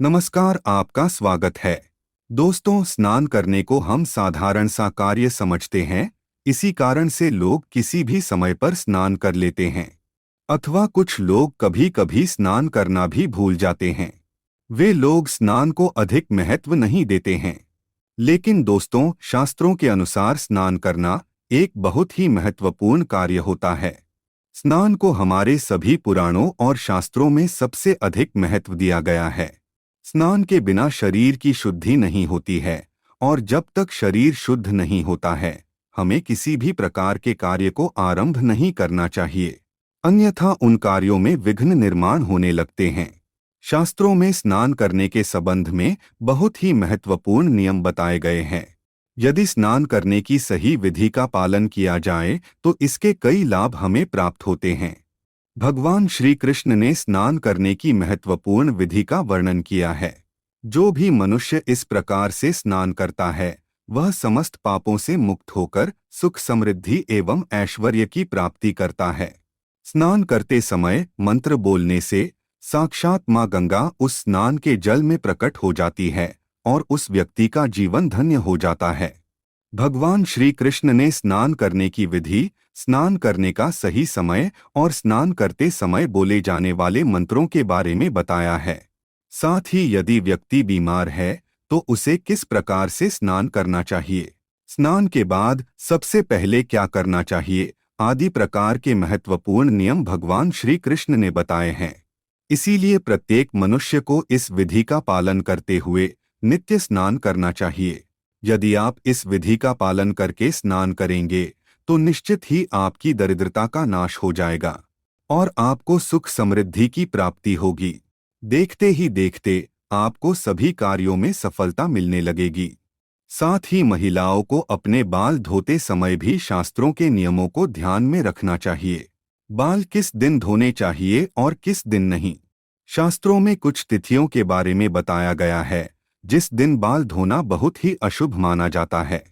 नमस्कार, आपका स्वागत है। दोस्तों, स्नान करने को हम साधारण सा कार्य समझते हैं। इसी कारण से लोग किसी भी समय पर स्नान कर लेते हैं, अथवा कुछ लोग कभी कभी स्नान करना भी भूल जाते हैं। वे लोग स्नान को अधिक महत्व नहीं देते हैं। लेकिन दोस्तों, शास्त्रों के अनुसार स्नान करना एक बहुत ही महत्वपूर्ण कार्य होता है। स्नान को हमारे सभी पुराणों और शास्त्रों में सबसे अधिक महत्व दिया गया है। स्नान के बिना शरीर की शुद्धि नहीं होती है, और जब तक शरीर शुद्ध नहीं होता है, हमें किसी भी प्रकार के कार्य को आरंभ नहीं करना चाहिए, अन्यथा उन कार्यों में विघ्न निर्माण होने लगते हैं। शास्त्रों में स्नान करने के संबंध में बहुत ही महत्वपूर्ण नियम बताए गए हैं। यदि स्नान करने की सही विधि का पालन किया जाए तो इसके कई लाभ हमें प्राप्त होते हैं। भगवान श्री कृष्ण ने स्नान करने की महत्वपूर्ण विधि का वर्णन किया है। जो भी मनुष्य इस प्रकार से स्नान करता है, वह समस्त पापों से मुक्त होकर सुख समृद्धि एवं ऐश्वर्य की प्राप्ति करता है। स्नान करते समय मंत्र बोलने से साक्षात माँ गंगा उस स्नान के जल में प्रकट हो जाती है और उस व्यक्ति का जीवन धन्य हो जाता है। भगवान श्री कृष्ण ने स्नान करने की विधि, स्नान करने का सही समय और स्नान करते समय बोले जाने वाले मंत्रों के बारे में बताया है। साथ ही यदि व्यक्ति बीमार है तो उसे किस प्रकार से स्नान करना चाहिए, स्नान के बाद सबसे पहले क्या करना चाहिए, आदि प्रकार के महत्वपूर्ण नियम भगवान श्री कृष्ण ने बताए हैं। इसीलिए प्रत्येक मनुष्य को इस विधि का पालन करते हुए नित्य स्नान करना चाहिए। यदि आप इस विधि का पालन करके स्नान करेंगे तो निश्चित ही आपकी दरिद्रता का नाश हो जाएगा और आपको सुख समृद्धि की प्राप्ति होगी। देखते ही देखते आपको सभी कार्यों में सफलता मिलने लगेगी। साथ ही महिलाओं को अपने बाल धोते समय भी शास्त्रों के नियमों को ध्यान में रखना चाहिए। बाल किस दिन धोने चाहिए और किस दिन नहीं, शास्त्रों में कुछ तिथियों के बारे में बताया गया है जिस दिन बाल धोना बहुत ही अशुभ माना जाता है।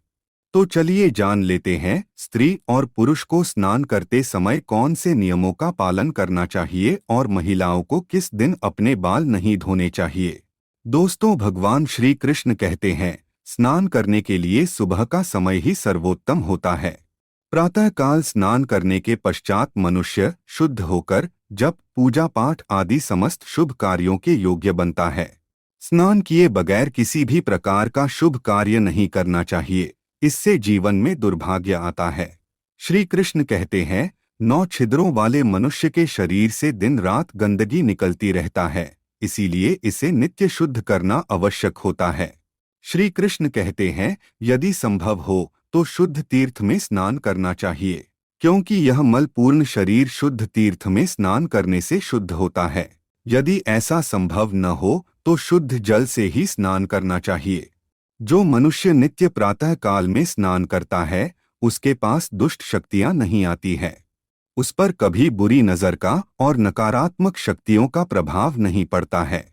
तो चलिए जान लेते हैं स्त्री और पुरुष को स्नान करते समय कौन से नियमों का पालन करना चाहिए और महिलाओं को किस दिन अपने बाल नहीं धोने चाहिए। दोस्तों, भगवान श्री कृष्ण कहते हैं स्नान करने के लिए सुबह का समय ही सर्वोत्तम होता है। प्रातःकाल स्नान करने के पश्चात मनुष्य शुद्ध होकर जप, पूजा पाठ आदि समस्त शुभ कार्यों के योग्य बनता है। स्नान किए बगैर किसी भी प्रकार का शुभ कार्य नहीं करना चाहिए, इससे जीवन में दुर्भाग्य आता है। श्री कृष्ण कहते हैं 9 छिद्रों वाले मनुष्य के शरीर से दिन रात गंदगी निकलती रहता है, इसीलिए इसे नित्य शुद्ध करना आवश्यक होता है। श्री कृष्ण कहते हैं यदि संभव हो तो शुद्ध तीर्थ में स्नान करना चाहिए, क्योंकि यह मलपूर्ण शरीर शुद्ध तीर्थ में स्नान करने से शुद्ध होता है। यदि ऐसा संभव न हो तो शुद्ध जल से ही स्नान करना चाहिए। जो मनुष्य नित्य प्रातः काल में स्नान करता है उसके पास दुष्ट शक्तियां नहीं आती है, उस पर कभी बुरी नजर का और नकारात्मक शक्तियों का प्रभाव नहीं पड़ता है।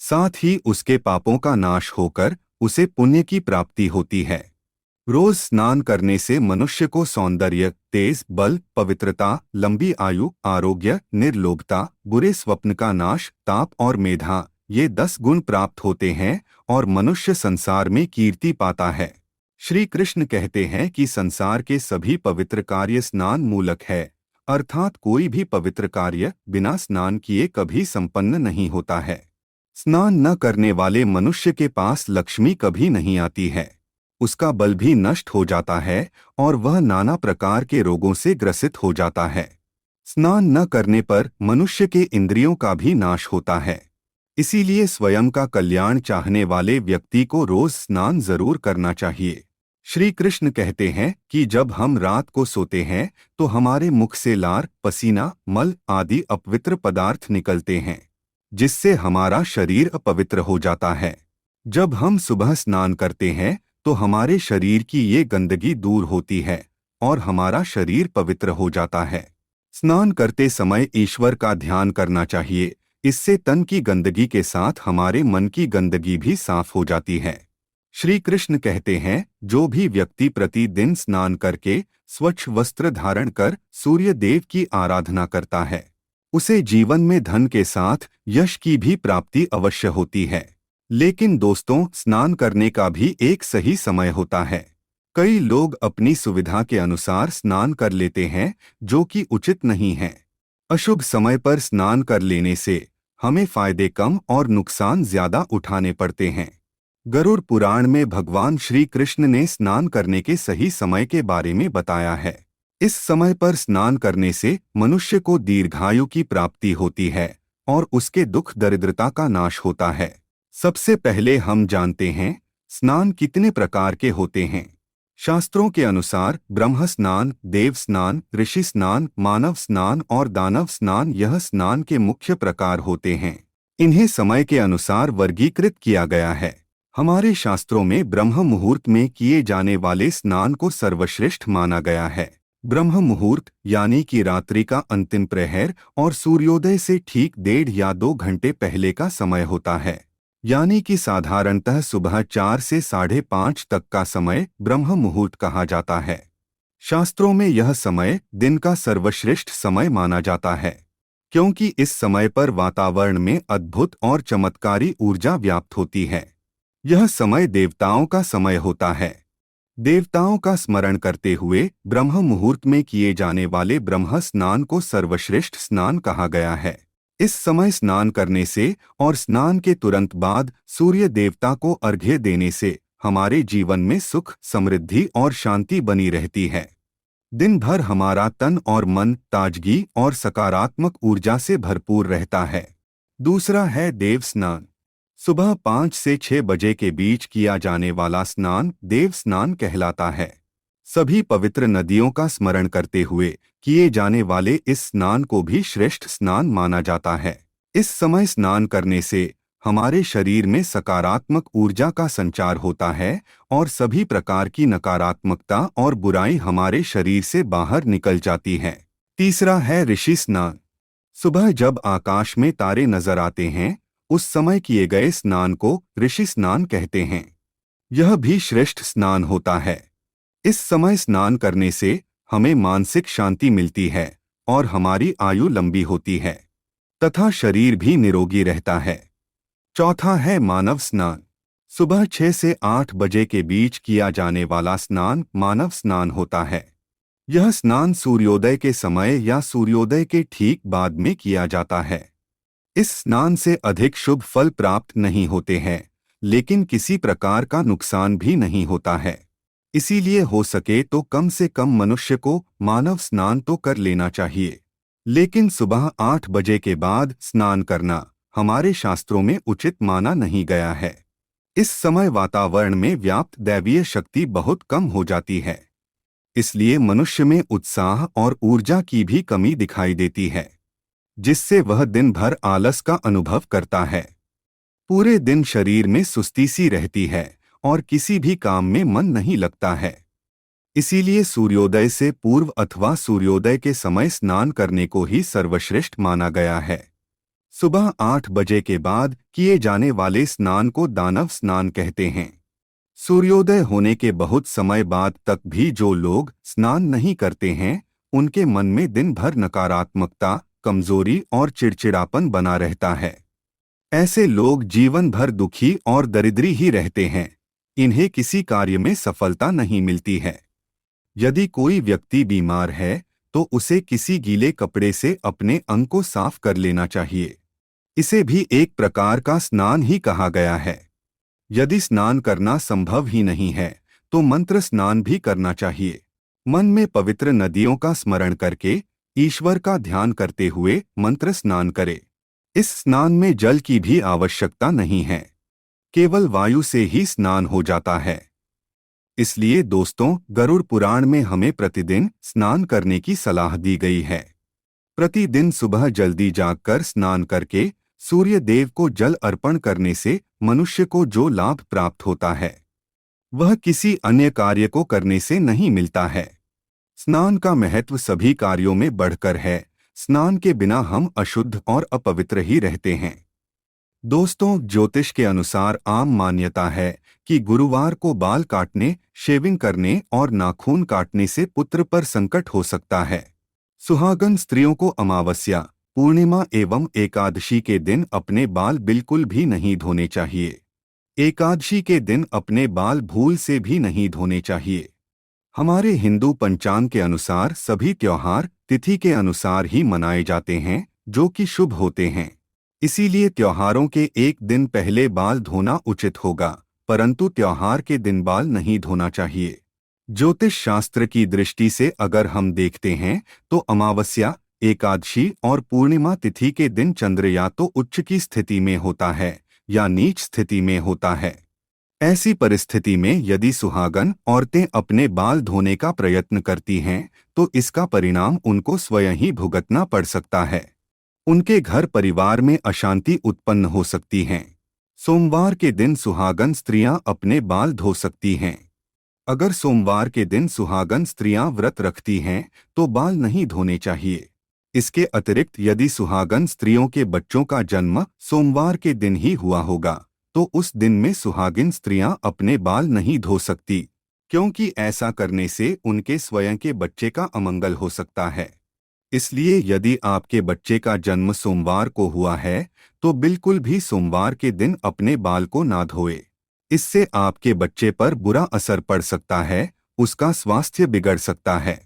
साथ ही उसके पापों का नाश होकर उसे पुण्य की प्राप्ति होती है। रोज स्नान करने से मनुष्य को सौंदर्य, तेज बल, पवित्रता, लंबी आयु, आरोग्य, निर्लोभता, बुरे स्वप्न का नाश, ताप और मेधा, ये 10 गुण प्राप्त होते हैं और मनुष्य संसार में कीर्ति पाता है। श्री कृष्ण कहते हैं कि संसार के सभी पवित्र कार्य स्नान मूलक है, अर्थात कोई भी पवित्र कार्य बिना स्नान किए कभी संपन्न नहीं होता है। स्नान न करने वाले मनुष्य के पास लक्ष्मी कभी नहीं आती है, उसका बल भी नष्ट हो जाता है और वह नाना प्रकार के रोगों से ग्रसित हो जाता है। स्नान न करने पर मनुष्य के इंद्रियों का भी नाश होता है। इसीलिए स्वयं का कल्याण चाहने वाले व्यक्ति को रोज स्नान जरूर करना चाहिए। श्री कृष्ण कहते हैं कि जब हम रात को सोते हैं तो हमारे मुख से लार, पसीना, मल आदि अपवित्र पदार्थ निकलते हैं, जिससे हमारा शरीर अपवित्र हो जाता है। जब हम सुबह स्नान करते हैं तो हमारे शरीर की ये गंदगी दूर होती है और हमारा शरीर पवित्र हो जाता है। स्नान करते समय ईश्वर का ध्यान करना चाहिए, इससे तन की गंदगी के साथ हमारे मन की गंदगी भी साफ हो जाती है। श्री कृष्ण कहते हैं जो भी व्यक्ति प्रतिदिन स्नान करके स्वच्छ वस्त्र धारण कर सूर्य देव की आराधना करता है, उसे जीवन में धन के साथ यश की भी प्राप्ति अवश्य होती है। लेकिन दोस्तों, स्नान करने का भी एक सही समय होता है। कई लोग अपनी सुविधा के अनुसार स्नान कर लेते हैं, जो कि उचित नहीं है। अशुभ समय पर स्नान कर लेने से हमें फायदे कम और नुकसान ज्यादा उठाने पड़ते हैं। गरुड़ पुराण में भगवान श्री कृष्ण ने स्नान करने के सही समय के बारे में बताया है। इस समय पर स्नान करने से मनुष्य को दीर्घायु की प्राप्ति होती है और उसके दुख दरिद्रता का नाश होता है। सबसे पहले हम जानते हैं स्नान कितने प्रकार के होते हैं। शास्त्रों के अनुसार ब्रह्म स्नान, देव स्नान, ऋषि स्नान, मानव स्नान और दानव स्नान यह स्नान के मुख्य प्रकार होते हैं। इन्हें समय के अनुसार वर्गीकृत किया गया है। हमारे शास्त्रों में ब्रह्म मुहूर्त में किए जाने वाले स्नान को सर्वश्रेष्ठ माना गया है। ब्रह्म मुहूर्त यानी कि रात्रि का अंतिम प्रहर और सूर्योदय से ठीक 1.5 या 2 घंटे पहले का समय होता है, यानी कि साधारणतः सुबह 4 से 5:30 तक का समय ब्रह्म मुहूर्त कहा जाता है। शास्त्रों में यह समय दिन का सर्वश्रेष्ठ समय माना जाता है, क्योंकि इस समय पर वातावरण में अद्भुत और चमत्कारी ऊर्जा व्याप्त होती है। यह समय देवताओं का समय होता है। देवताओं का स्मरण करते हुए ब्रह्म मुहूर्त में किए जाने वाले ब्रह्म स्नान को सर्वश्रेष्ठ स्नान कहा गया है। इस समय स्नान करने से और स्नान के तुरंत बाद सूर्य देवता को अर्घ्य देने से हमारे जीवन में सुख, समृद्धि और शांति बनी रहती है। दिन भर हमारा तन और मन ताजगी और सकारात्मक ऊर्जा से भरपूर रहता है। दूसरा है देव स्नान। सुबह 5 से 6 बजे के बीच किया जाने वाला स्नान देव स्नान कहलाता है। सभी पवित्र नदियों का स्मरण करते हुए किए जाने वाले इस स्नान को भी श्रेष्ठ स्नान माना जाता है। इस समय स्नान करने से हमारे शरीर में सकारात्मक ऊर्जा का संचार होता है और सभी प्रकार की नकारात्मकता और बुराई हमारे शरीर से बाहर निकल जाती है। तीसरा है ऋषि स्नान। सुबह जब आकाश में तारे नजर आते हैं, उस समय किए गए स्नान को ऋषि स्नान कहते हैं। यह भी श्रेष्ठ स्नान होता है। इस समय स्नान करने से हमें मानसिक शांति मिलती है और हमारी आयु लंबी होती है तथा शरीर भी निरोगी रहता है। चौथा है मानव स्नान। सुबह 6 से 8 बजे के बीच किया जाने वाला स्नान मानव स्नान होता है। यह स्नान सूर्योदय के समय या सूर्योदय के ठीक बाद में किया जाता है। इस स्नान से अधिक शुभ फल प्राप्त नहीं होते हैं, लेकिन किसी प्रकार का नुकसान भी नहीं होता है। इसीलिए हो सके तो कम से कम मनुष्य को मानव स्नान तो कर लेना चाहिए, लेकिन सुबह 8 बजे के बाद स्नान करना हमारे शास्त्रों में उचित माना नहीं गया है। इस समय वातावरण में व्याप्त दैवीय शक्ति बहुत कम हो जाती है, इसलिए मनुष्य में उत्साह और ऊर्जा की भी कमी दिखाई देती है, जिससे वह दिन भर आलस का अनुभव करता है। पूरे दिन शरीर में सुस्ती सी रहती है और किसी भी काम में मन नहीं लगता है। इसीलिए सूर्योदय से पूर्व अथवा सूर्योदय के समय स्नान करने को ही सर्वश्रेष्ठ माना गया है। सुबह 8 बजे के बाद किए जाने वाले स्नान को दानव स्नान कहते हैं। सूर्योदय होने के बहुत समय बाद तक भी जो लोग स्नान नहीं करते हैं, उनके मन में दिन भर नकारात्मकता, कमजोरी और चिड़चिड़ापन बना रहता है। ऐसे लोग जीवन भर दुखी और दरिद्री ही रहते हैं। इन्हें किसी कार्य में सफलता नहीं मिलती है। यदि कोई व्यक्ति बीमार है तो उसे किसी गीले कपड़े से अपने अंग को साफ कर लेना चाहिए। इसे भी एक प्रकार का स्नान ही कहा गया है। यदि स्नान करना संभव ही नहीं है तो मंत्र स्नान भी करना चाहिए। मन में पवित्र नदियों का स्मरण करके ईश्वर का ध्यान करते हुए मंत्र स्नान करे। इस स्नान में जल की भी आवश्यकता नहीं है, केवल वायु से ही स्नान हो जाता है। इसलिए दोस्तों, गरुड़ पुराण में हमें प्रतिदिन स्नान करने की सलाह दी गई है। प्रतिदिन सुबह जल्दी जागकर स्नान करके सूर्य देव को जल अर्पण करने से मनुष्य को जो लाभ प्राप्त होता है, वह किसी अन्य कार्य को करने से नहीं मिलता है। स्नान का महत्व सभी कार्यों में बढ़कर है। स्नान के बिना हम अशुद्ध और अपवित्र ही रहते हैं। दोस्तों, ज्योतिष के अनुसार आम मान्यता है कि गुरुवार को बाल काटने, शेविंग करने और नाखून काटने से पुत्र पर संकट हो सकता है। सुहागन स्त्रियों को अमावस्या, पूर्णिमा एवं एकादशी के दिन अपने बाल बिल्कुल भी नहीं धोने चाहिए। एकादशी के दिन अपने बाल भूल से भी नहीं धोने चाहिए। हमारे हिंदू पंचांग के अनुसार सभी त्योहार तिथि के अनुसार ही मनाए जाते हैं, जो कि शुभ होते हैं। इसीलिए त्योहारों के एक दिन पहले बाल धोना उचित होगा, परंतु त्योहार के दिन बाल नहीं धोना चाहिए। ज्योतिष शास्त्र की दृष्टि से अगर हम देखते हैं तो अमावस्या, एकादशी और पूर्णिमा तिथि के दिन चंद्र या तो उच्च की स्थिति में होता है या नीच स्थिति में होता है। ऐसी परिस्थिति में यदि सुहागन औरतें अपने बाल धोने का प्रयत्न करती हैं तो इसका परिणाम उनको स्वयं ही भुगतना पड़ सकता है। उनके घर परिवार में अशांति उत्पन्न हो सकती है। सोमवार के दिन सुहागन स्त्रियां अपने बाल धो सकती हैं। अगर सोमवार के दिन सुहागन स्त्रियां व्रत रखती हैं तो बाल नहीं धोने चाहिए। इसके अतिरिक्त यदि सुहागन स्त्रियों के बच्चों का जन्म सोमवार के दिन ही हुआ होगा तो उस दिन में सुहागिन स्त्रियां अपने बाल नहीं धो सकती, क्योंकि ऐसा करने से उनके स्वयं के बच्चे का अमंगल हो सकता है। इसलिए यदि आपके बच्चे का जन्म सोमवार को हुआ है तो बिल्कुल भी सोमवार के दिन अपने बाल को ना धोए। इससे आपके बच्चे पर बुरा असर पड़ सकता है, उसका स्वास्थ्य बिगड़ सकता है।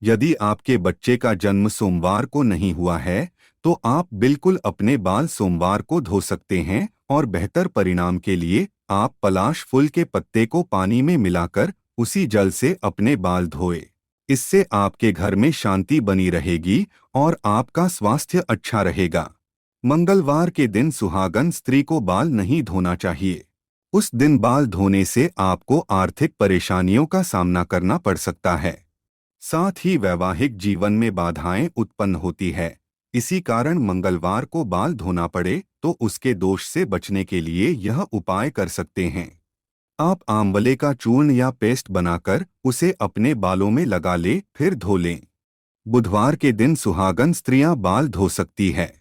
यदि आपके बच्चे का जन्म सोमवार को नहीं हुआ है तो आप बिल्कुल अपने बाल सोमवार को धो सकते हैं और बेहतर परिणाम के लिए आप पलाश फूल के पत्ते को पानी में मिलाकर उसी जल से अपने बाल धोए। इससे आपके घर में शांति बनी रहेगी और आपका स्वास्थ्य अच्छा रहेगा। मंगलवार के दिन सुहागन स्त्री को बाल नहीं धोना चाहिए। उस दिन बाल धोने से आपको आर्थिक परेशानियों का सामना करना पड़ सकता है। साथ ही वैवाहिक जीवन में बाधाएं उत्पन्न होती है। इसी कारण मंगलवार को बाल धोना पड़े तो उसके दोष से बचने के लिए यह उपाय कर सकते हैं। आप आंवले का चूर्ण या पेस्ट बनाकर उसे अपने बालों में लगा ले फिर धो लें। बुधवार के दिन सुहागन स्त्रियां बाल धो सकती है,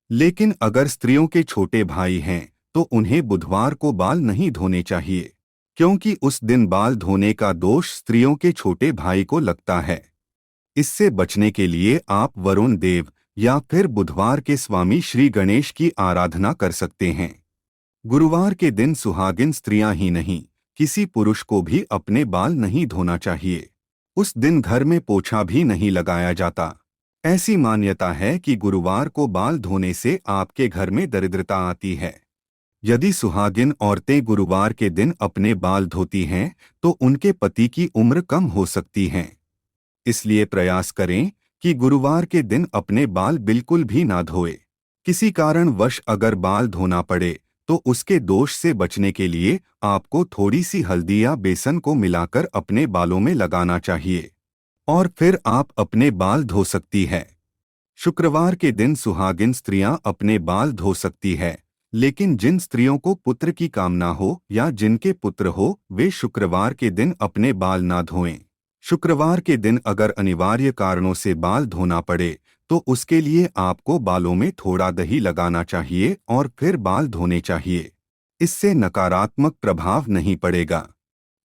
लेकिन अगर स्त्रियों के छोटे भाई हैं तो उन्हें बुधवार को बाल नहीं धोने चाहिए, क्योंकि उस दिन बाल धोने का दोष स्त्रियों के छोटे भाई को लगता है। इससे बचने के लिए आप वरुण देव या फिर बुधवार के स्वामी श्री गणेश की आराधना कर सकते हैं। गुरुवार के दिन सुहागिन स्त्रियां ही नहीं, किसी पुरुष को भी अपने बाल नहीं धोना चाहिए। उस दिन घर में पोछा भी नहीं लगाया जाता। ऐसी मान्यता है कि गुरुवार को बाल धोने से आपके घर में दरिद्रता आती है। यदि सुहागिन औरतें गुरुवार के दिन अपने बाल धोती हैं तो उनके पति की उम्र कम हो सकती है। इसलिए प्रयास करें कि गुरुवार के दिन अपने बाल बिल्कुल भी ना धोए। किसी कारणवश अगर बाल धोना पड़े तो उसके दोष से बचने के लिए आपको थोड़ी सी हल्दी या बेसन को मिलाकर अपने बालों में लगाना चाहिए और फिर आप अपने बाल धो सकती है। शुक्रवार के दिन सुहागिन स्त्रियां अपने बाल धो सकती है, लेकिन जिन स्त्रियों को पुत्र की कामना हो या जिनके पुत्र हो वे शुक्रवार के दिन अपने बाल ना धोएं। शुक्रवार के दिन अगर अनिवार्य कारणों से बाल धोना पड़े तो उसके लिए आपको बालों में थोड़ा दही लगाना चाहिए और फिर बाल धोने चाहिए। इससे नकारात्मक प्रभाव नहीं पड़ेगा।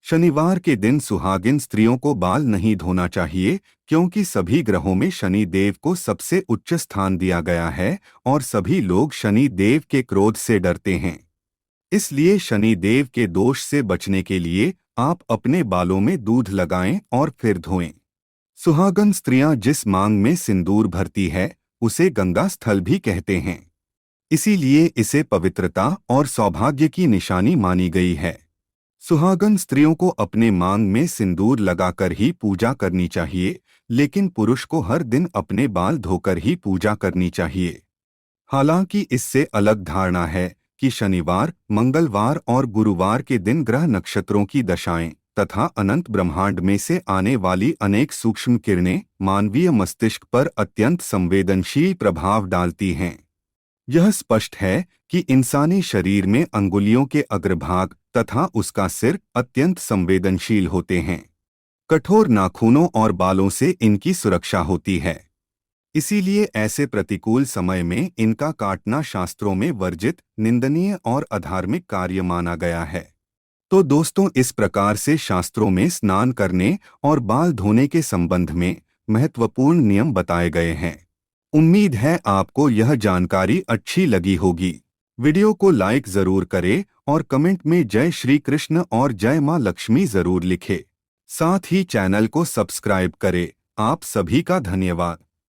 शनिवार के दिन सुहागिन स्त्रियों को बाल नहीं धोना चाहिए, क्योंकि सभी ग्रहों में शनि देव को सबसे उच्च स्थान दिया गया है और सभी लोग शनि देव के क्रोध से डरते हैं। इसलिए शनि देव के दोष से बचने के लिए आप अपने बालों में दूध लगाएं और फिर धोएं। सुहागन स्त्रियां जिस मांग में सिंदूर भरती है उसे गंगा स्थल भी कहते हैं। इसीलिए इसे पवित्रता और सौभाग्य की निशानी मानी गई है। सुहागन स्त्रियों को अपने मांग में सिंदूर लगाकर ही पूजा करनी चाहिए, लेकिन पुरुष को हर दिन अपने बाल धोकर ही पूजा करनी चाहिए। हालांकि इससे अलग धारणा है कि शनिवार, मंगलवार और गुरुवार के दिन ग्रह नक्षत्रों की दशाएं तथा अनंत ब्रह्मांड में से आने वाली अनेक सूक्ष्म किरणें मानवीय मस्तिष्क पर अत्यंत संवेदनशील प्रभाव डालती हैं। यह स्पष्ट है कि इंसानी शरीर में अंगुलियों के अग्रभाग तथा उसका सिर अत्यंत संवेदनशील होते हैं। कठोर नाखूनों और बालों से इनकी सुरक्षा होती है। इसीलिए ऐसे प्रतिकूल समय में इनका काटना शास्त्रों में वर्जित, निंदनीय और अधार्मिक कार्य माना गया है। तो दोस्तों, इस प्रकार से शास्त्रों में स्नान करने और बाल धोने के संबंध में महत्वपूर्ण नियम बताए गए हैं। उम्मीद है आपको यह जानकारी अच्छी लगी होगी। वीडियो को लाइक जरूर करें और कमेंट में जय श्री कृष्ण और जय मां लक्ष्मी जरूर लिखें। साथ ही चैनल को सब्सक्राइब करें। आप सभी का धन्यवाद।